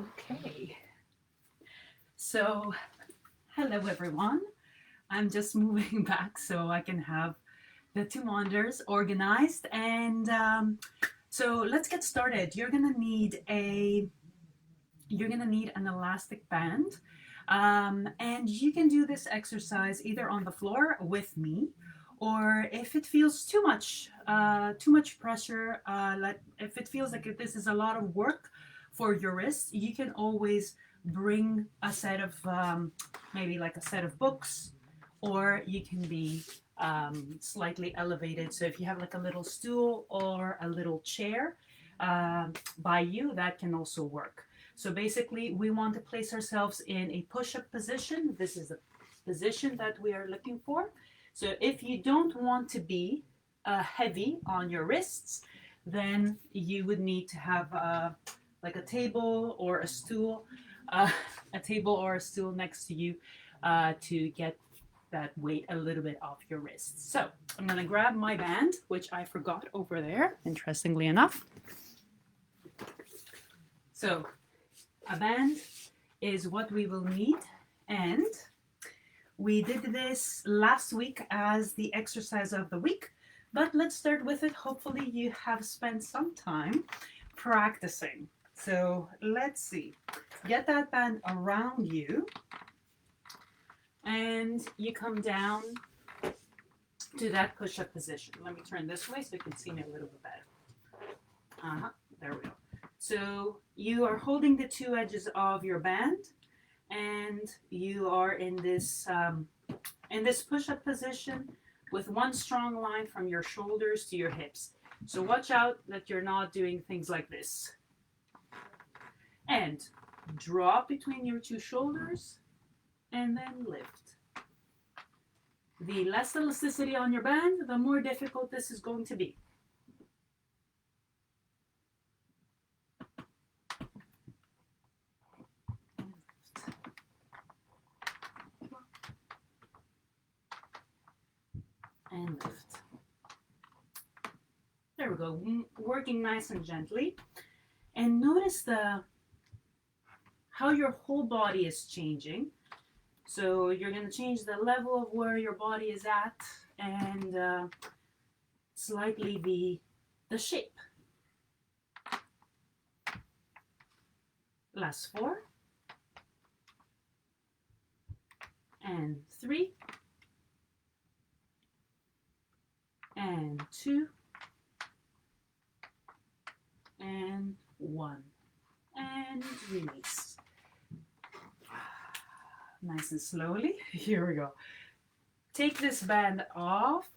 Okay, so hello everyone. I'm just moving back so I can have the two monitors organized, and so let's get started. You're gonna need an elastic band, and you can do this exercise either on the floor with me, or if it feels too much pressure, if it feels like this is a lot of work for your wrists, you can always bring a set of maybe like a set of books, or you can be slightly elevated. So if you have like a little stool or a little chair by you, that can also work. So basically, we want to place ourselves in a push-up position. This is the position that we are looking for. So if you don't want to be heavy on your wrists, then you would need to have like a table or a stool, uh, a table or a stool next to you to get that weight a little bit off your wrists. So I'm gonna grab my band, which I forgot over there, interestingly enough. So a band is what we will need, and we did this last week as the exercise of the week, but let's start with it. Hopefully you have spent some time practicing. So let's see. Get that band around you, and you come down to that push-up position. Let me turn this way so you can see me a little bit better. There we go. So you are holding the two edges of your band, and you are in this push-up position with one strong line from your shoulders to your hips. So watch out that you're not doing things like this. And drop between your two shoulders and then lift. The less elasticity on your band, the more difficult this is going to be. And lift. There we go. Working nice and gently. And notice how your whole body is changing. So you're going to change the level of where your body is at, and slightly the shape. Last 4. And 3. And 2. And 1. And release. Nice and slowly. Here we go. Take this band off.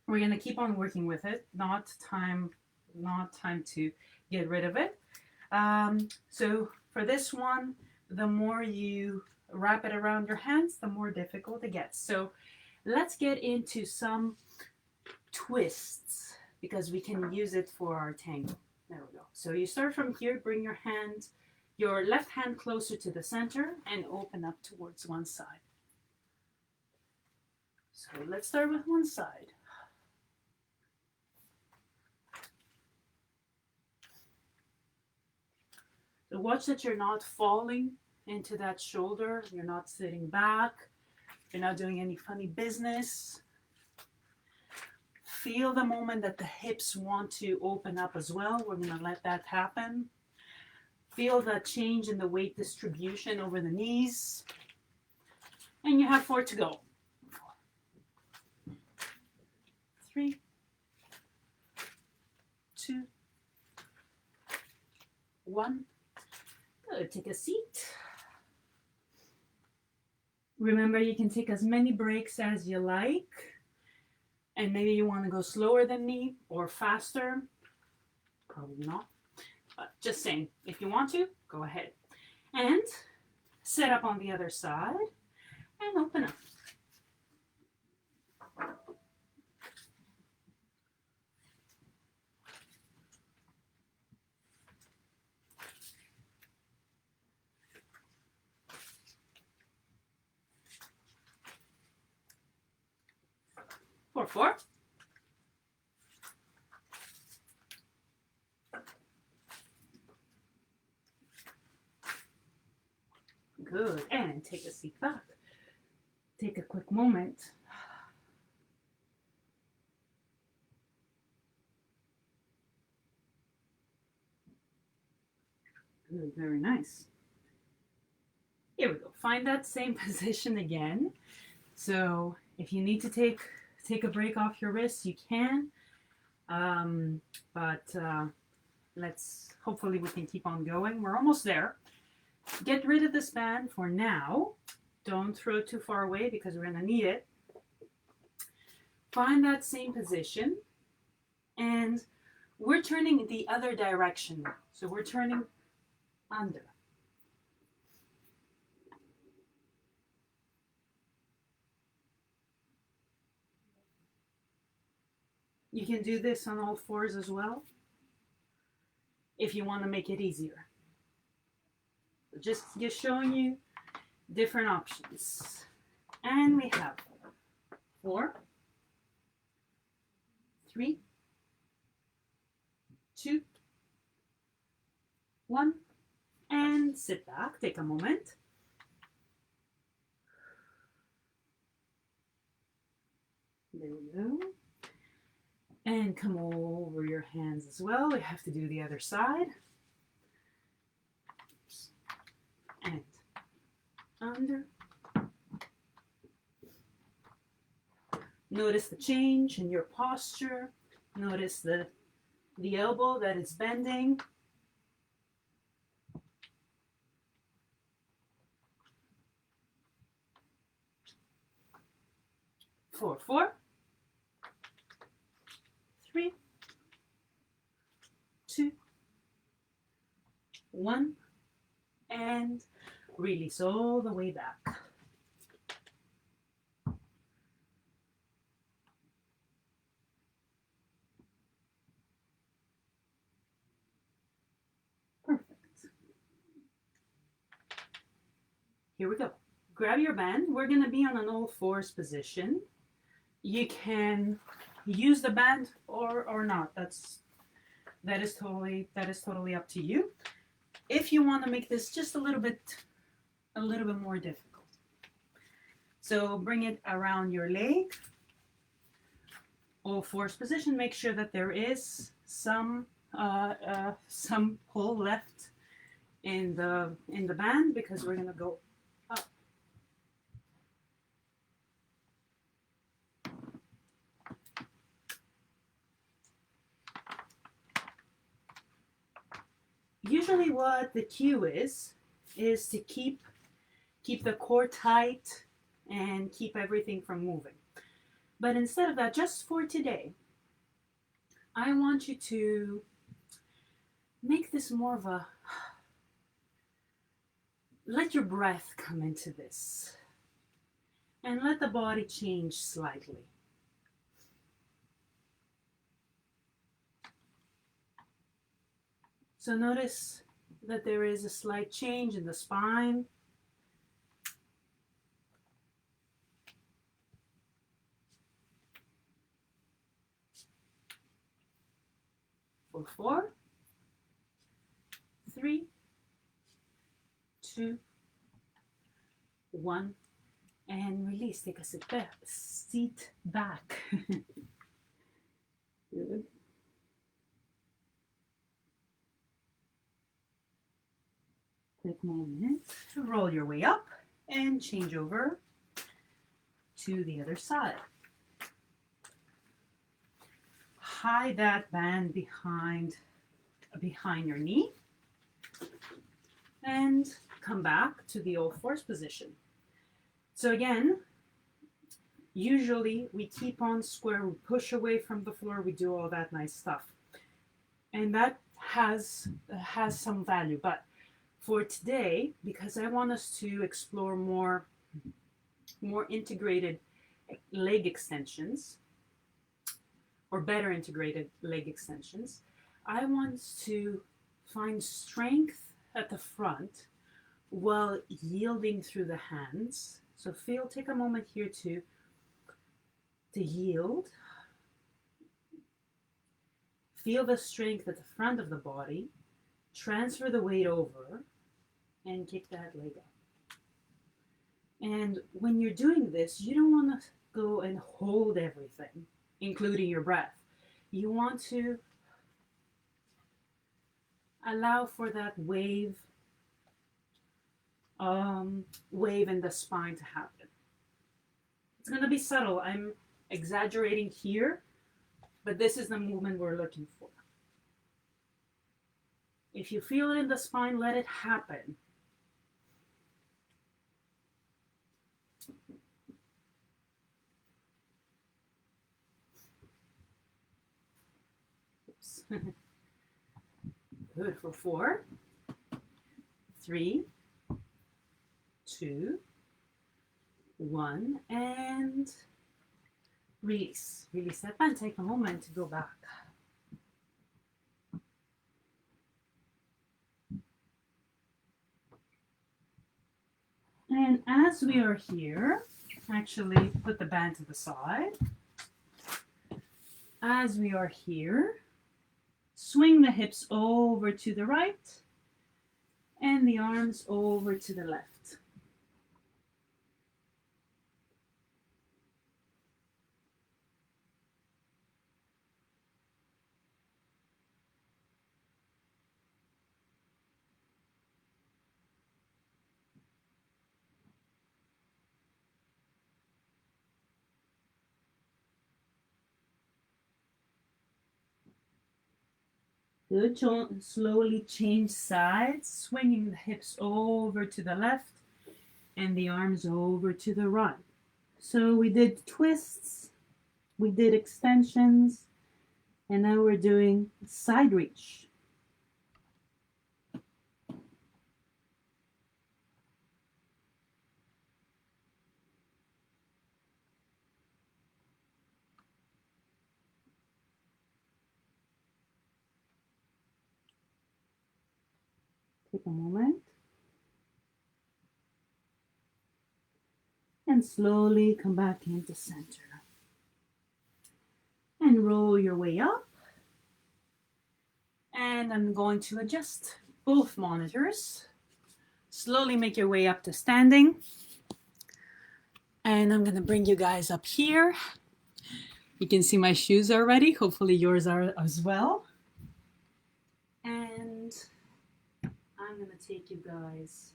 We're going to keep on working with it. Not time to get rid of it. So for this one, the more you wrap it around your hands, the more difficult it gets. So let's get into some twists, because we can use it for our tango. There we go. So you start from here, bring your left hand closer to the center, and open up towards one side. So let's start with one side. So watch that you're not falling into that shoulder. You're not sitting back. You're not doing any funny business. Feel the moment that the hips want to open up as well. We're going to let that happen. Feel that change in the weight distribution over the knees. And you have 4 to go. 4, 3, 2, 1. Good. Take a seat. Remember, you can take as many breaks as you like. And maybe you want to go slower than me or faster. Probably not. But just saying, if you want to, go ahead. And set up on the other side and open up. For 4. Good. And take a seat back. Take a quick moment. Good, very nice. Here we go. Find that same position again. So if you need to take a break off your wrist, you can. But hopefully we can keep on going. We're almost there. Get rid of this band for now. Don't throw it too far away because we're going to need it. Find that same position. And we're turning the other direction. So we're turning under. You can do this on all fours as well if you want to make it easier. Just showing you different options. And we have 4, 3, 2, 1, and sit back. Take a moment. There we go. And come over your hands as well. We have to do the other side. And under. Notice the change in your posture. Notice the elbow that is bending. Four, 3, 2, 1, and release all the way back. Perfect. Here we go. Grab your band. We're going to be on an all fours position. You can use the band or not. That is totally up to you. If you want to make this just a little bit more difficult. So bring it around your leg. All fours position. Make sure that there is some pull left in the band because we're gonna go up. Usually what the cue is to keep the core tight and keep everything from moving. But instead of that, just for today, I want you to make this more of a, let your breath come into this and let the body change slightly. So notice that there is a slight change in the spine. For 4, 3, 2, 1, and release. Take a seat back. Good. Quick moment to roll your way up and change over to the other side. Hide that band behind your knee and come back to the all fours position. So again, usually we keep on square, we push away from the floor, we do all that nice stuff. And that has some value, but for today, because I want us to explore more integrated leg extensions, or better integrated leg extensions, I want to find strength at the front while yielding through the hands. So take a moment here to yield. Feel the strength at the front of the body. Transfer the weight over and kick that leg up. And when you're doing this, you don't want to go and hold everything, including your breath. You want to allow for that wave in the spine to happen. It's going to be subtle. I'm exaggerating here, but this is the movement we're looking for. If you feel it in the spine, let it happen. Oops. Good for 4, 3, 2, 1, and release. Release that band. Take a moment to go back. And as we are here, actually put the band to the side. As we are here, swing the hips over to the right and the arms over to the left. Good. Slowly change sides, swinging the hips over to the left and the arms over to the right. So we did twists, we did extensions, and now we're doing side reach. Take a moment. And slowly come back into center. And roll your way up. And I'm going to adjust both monitors. Slowly make your way up to standing. And I'm going to bring you guys up here. You can see my shoes already. Hopefully yours are as well. And I'm going to take you guys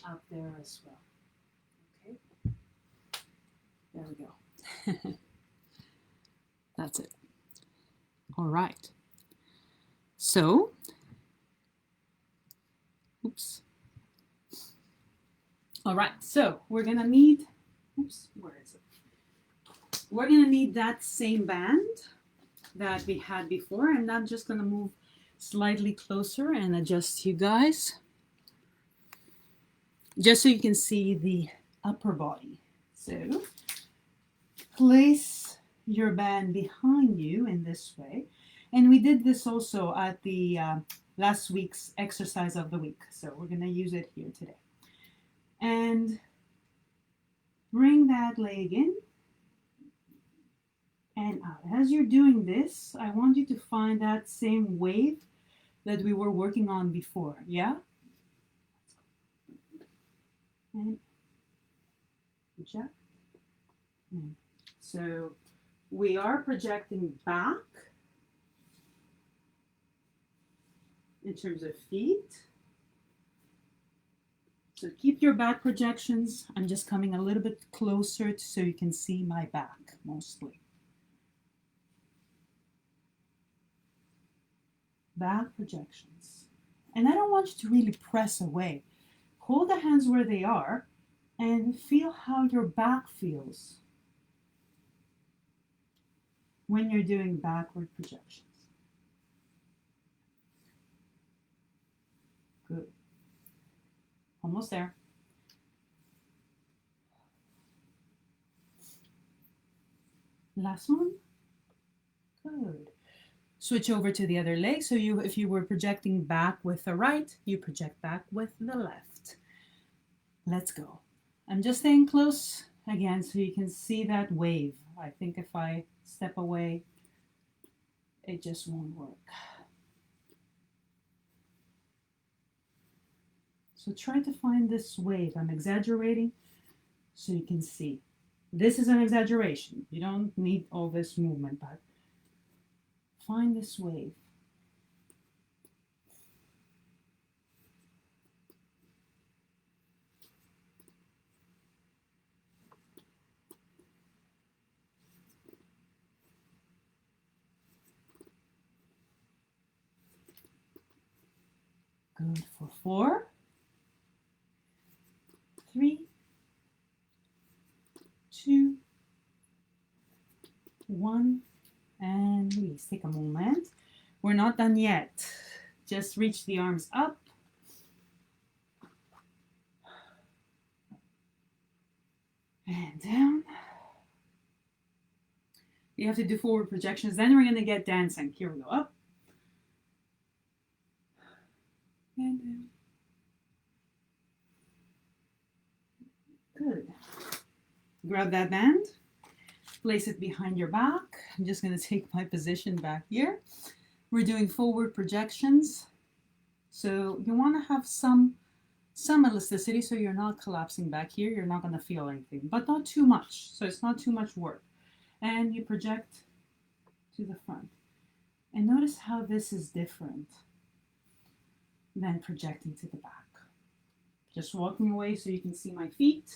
up there as well. Okay. There we go. That's it. All right. So, oops. All right. So we're going to need, oops, where is it? We're going to need that same band that we had before. And I'm just going to move slightly closer and adjust you guys, just so you can see the upper body. So place your band behind you in this way. And we did this also at the last week's exercise of the week. So we're going to use it here today. And bring that leg in and out. As you're doing this, I want you to find that same wave that we were working on before. Yeah? And project. So we are projecting back in terms of feet. So keep your back projections. I'm just coming a little bit closer so you can see my back mostly. Back projections. And I don't want you to really press away. Hold the hands where they are and feel how your back feels when you're doing backward projections. Good. Almost there. Last one. Good. Switch over to the other leg. So if you were projecting back with the right, you project back with the left. Let's go. I'm just staying close again so you can see that wave. I think if I step away, it just won't work. So try to find this wave. I'm exaggerating, so you can see. This is an exaggeration. You don't need all this movement, but find this wave. Good for 4, 3, 2, 1, and release. Take a moment. We're not done yet. Just reach the arms up. And down. You have to do forward projections. Then we're going to get dancing. Here we go. Up. And down. Good. Grab that band. Place it behind your back. I'm just going to take my position back here. We're doing forward projections. So you want to have some elasticity so you're not collapsing back here. You're not going to feel anything, but not too much. So it's not too much work. And you project to the front. And notice how this is different than projecting to the back. Just walking away so you can see my feet.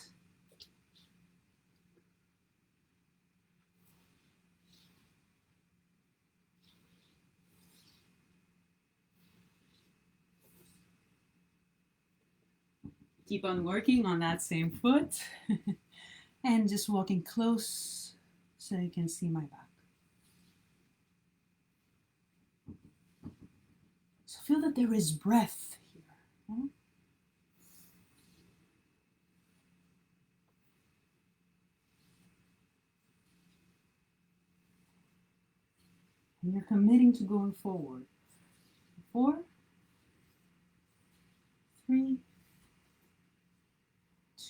Keep on working on that same foot. And just walking close so you can see my back. So feel that there is breath here. Huh? And you're committing to going forward. 4, 3,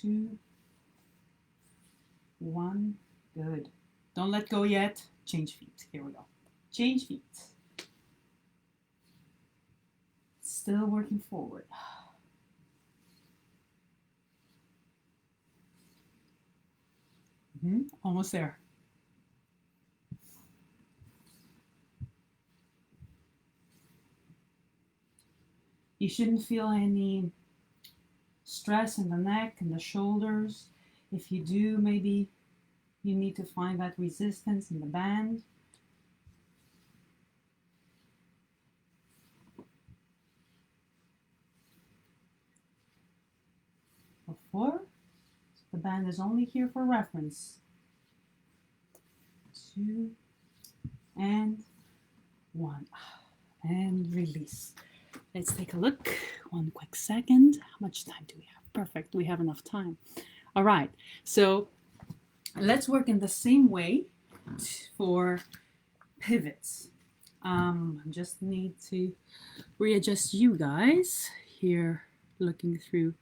2, 1. Good. Don't let go yet. Change feet. Here we go. Change feet. Still working forward. Almost there. You shouldn't feel any stress in the neck and the shoulders. If you do, maybe you need to find that resistance in the band. For 4, the band is only here for reference. 2 and 1. And release. Let's take a look. One quick second. How much time do we have? Perfect. We have enough time. All right. So let's work in the same way for pivots. Just need to readjust you guys here looking through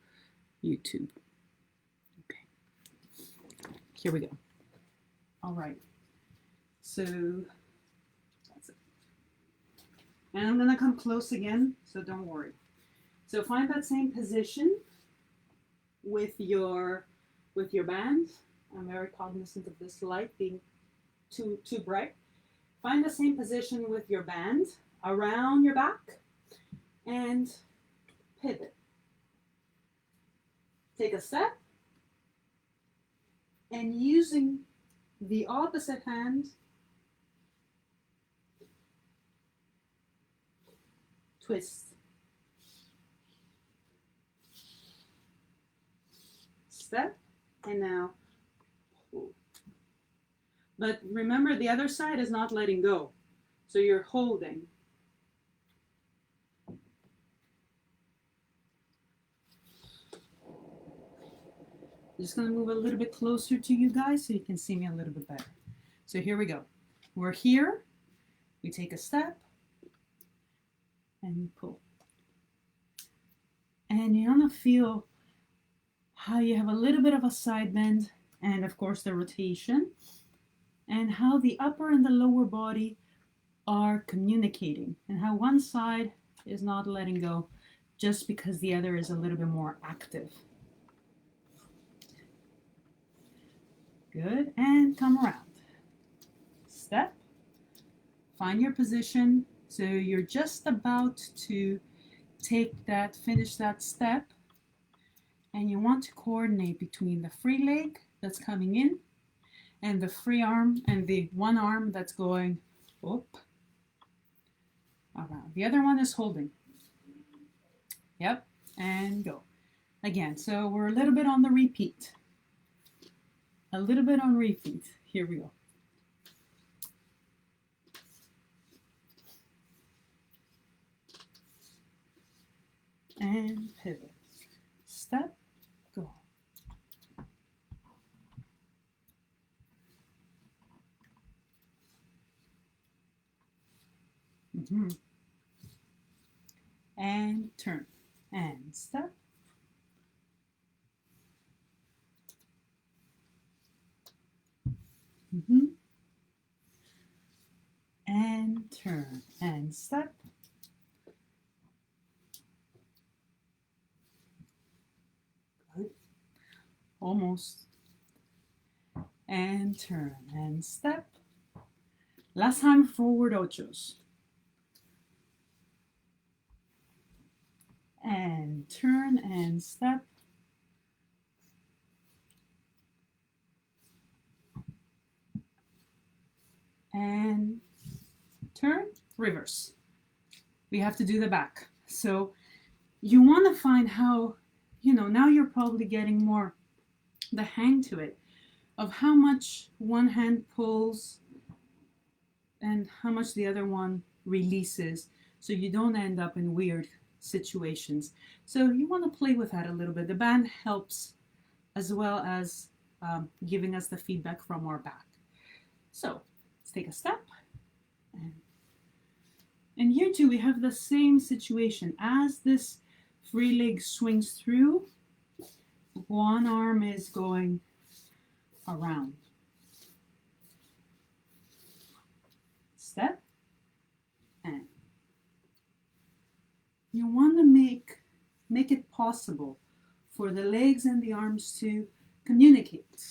YouTube. Okay. Here we go. All right. So that's it. And I'm going to come close again, so don't worry. So find that same position with your band. I'm very cognizant of this light being too bright. Find the same position with your band around your back and pivot. Take a step and using the opposite hand, twist. Step and now pull. But remember, the other side is not letting go. So you're holding. I'm just going to move a little bit closer to you guys so you can see me a little bit better. So here we go. We're here. We take a step and we pull. And you're going to feel how you have a little bit of a side bend and of course the rotation, and how the upper and the lower body are communicating, and how one side is not letting go just because the other is a little bit more active. Good. And come around. Step. Find your position. So you're just about to finish that step. And you want to coordinate between the free leg that's coming in and the free arm and the one arm that's going up around. The other one is holding. Yep. And go. Again, so we're a little bit on the repeat. A little bit on repeat. Here we go. And pivot. Step, go. And turn. And step. And turn. And step. Good. Almost. And turn. And step. Last time, forward ochos. And turn and step. And turn, reverse. We have to do the back. So you want to find how, now you're probably getting more the hang to it of how much one hand pulls and how much the other one releases, so you don't end up in weird situations. So you want to play with that a little bit. The band helps as well as giving us the feedback from our back. So let's take a step. And here too, we have the same situation. As this free leg swings through, one arm is going around. Step. And you want to make it possible for the legs and the arms to communicate.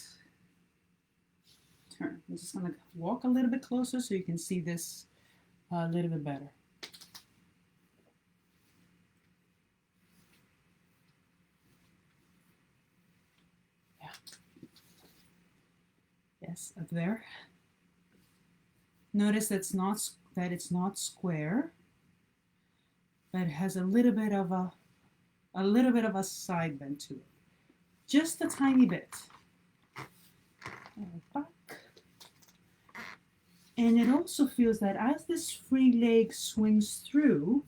Turn. I'm just going to walk a little bit closer so you can see this a little bit better. Yeah. Yes, up there. Notice that it's not square, but it has a little bit of a side bend to it. Just a tiny bit. Back. And it also feels that as this free leg swings through,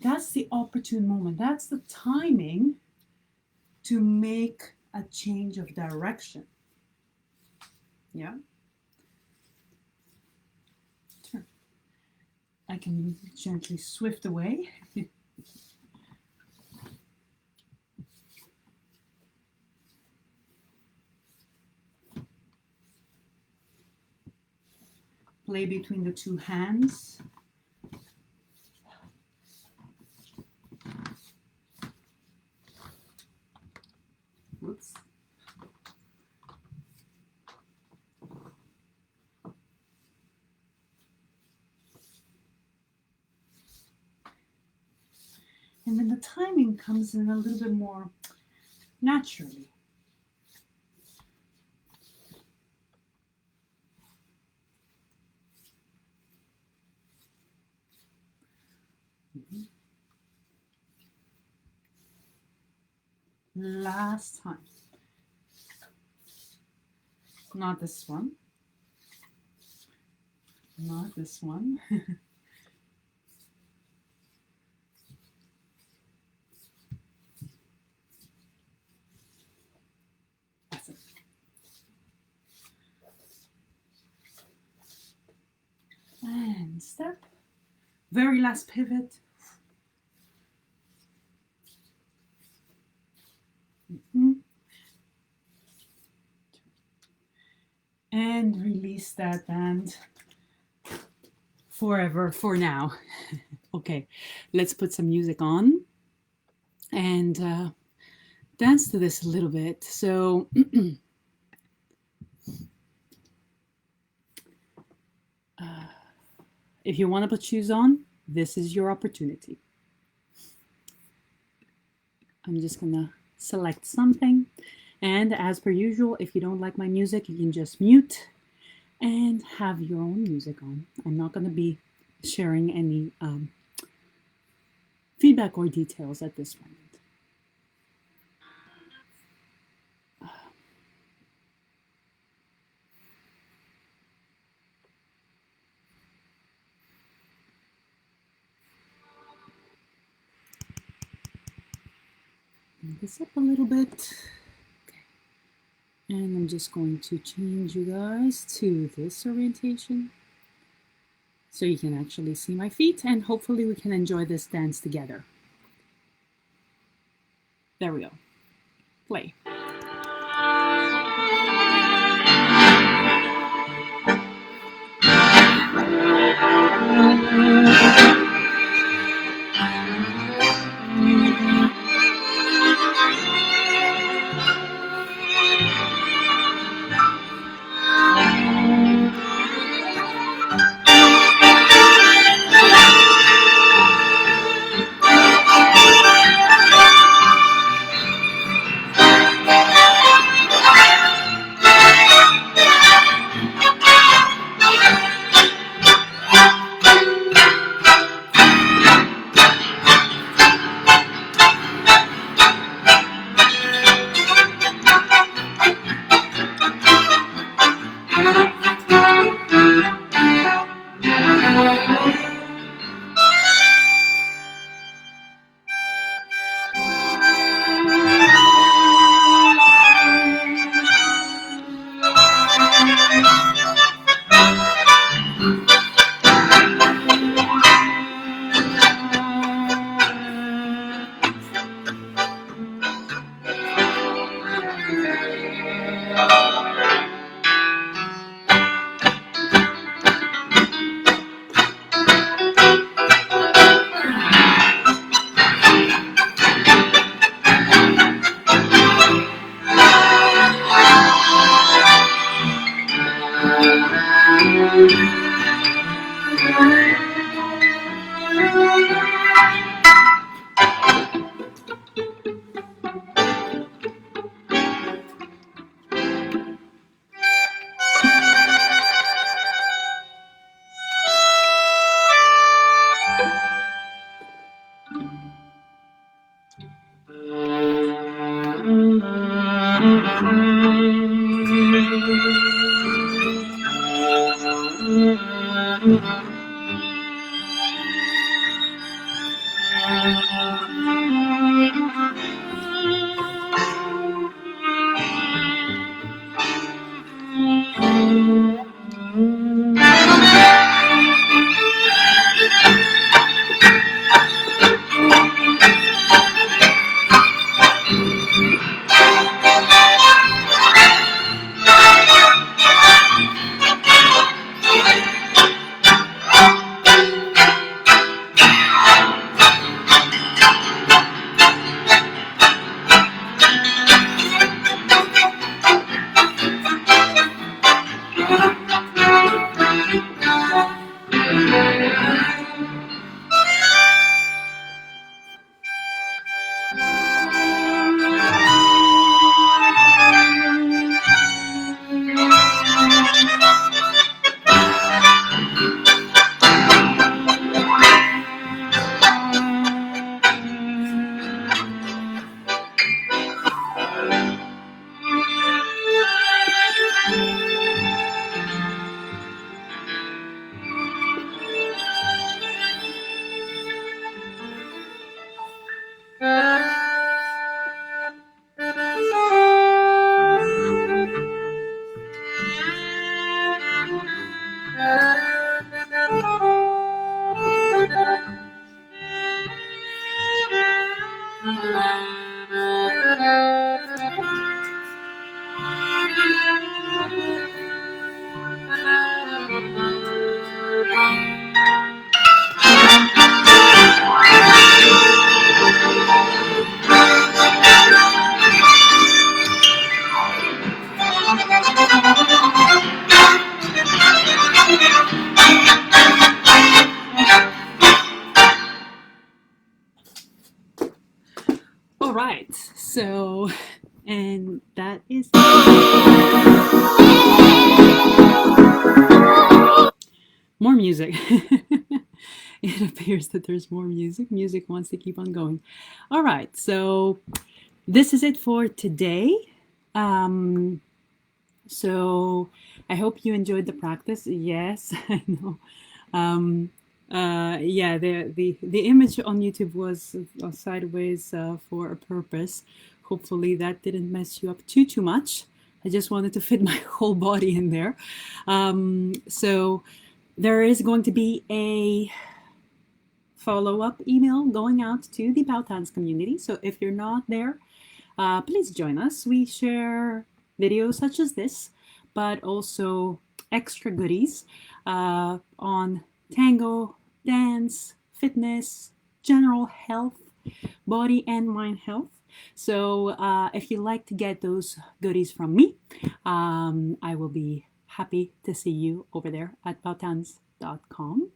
that's the opportune moment. That's the timing to make a change of direction. Yeah. Turn. I can gently swift away. Play between the two hands. Whoops. And then the timing comes in a little bit more naturally. Last time. Not this one. Not this one. That's it. And step. Very last pivot. And release that band forever for now. Okay, let's put some music on and dance to this a little bit. So If you want to put shoes on, this is your opportunity. I'm just gonna select something. And as per usual, if you don't like my music, you can just mute and have your own music on. I'm not gonna be sharing any feedback or details at this moment. Bring this up a little bit. Okay. And I'm just going to change you guys to this orientation so you can actually see my feet, and hopefully we can enjoy this dance together. There we go. Play. right, so, and that is more music. It appears that there's more music. Music wants to keep on going. All right, so this is it for today. So I hope you enjoyed the practice. Yes, I know. Yeah, the image on YouTube was sideways for a purpose. Hopefully that didn't mess you up too much. I just wanted to fit my whole body in there. So there is going to be a follow-up email going out to the Bautanz community. So if you're not there, please join us. We share videos such as this, but also extra goodies on tango, dance, fitness, general health, body and mind health. So if you'd like to get those goodies from me, I will be happy to see you over there at bautanz.com.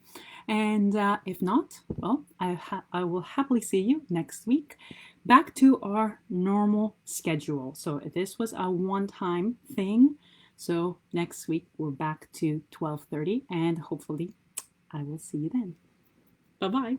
And if not, well, I will happily see you next week. Back to our normal schedule. So this was a one-time thing. So next week we're back to 12:30, and hopefully I will see you then. Bye-bye.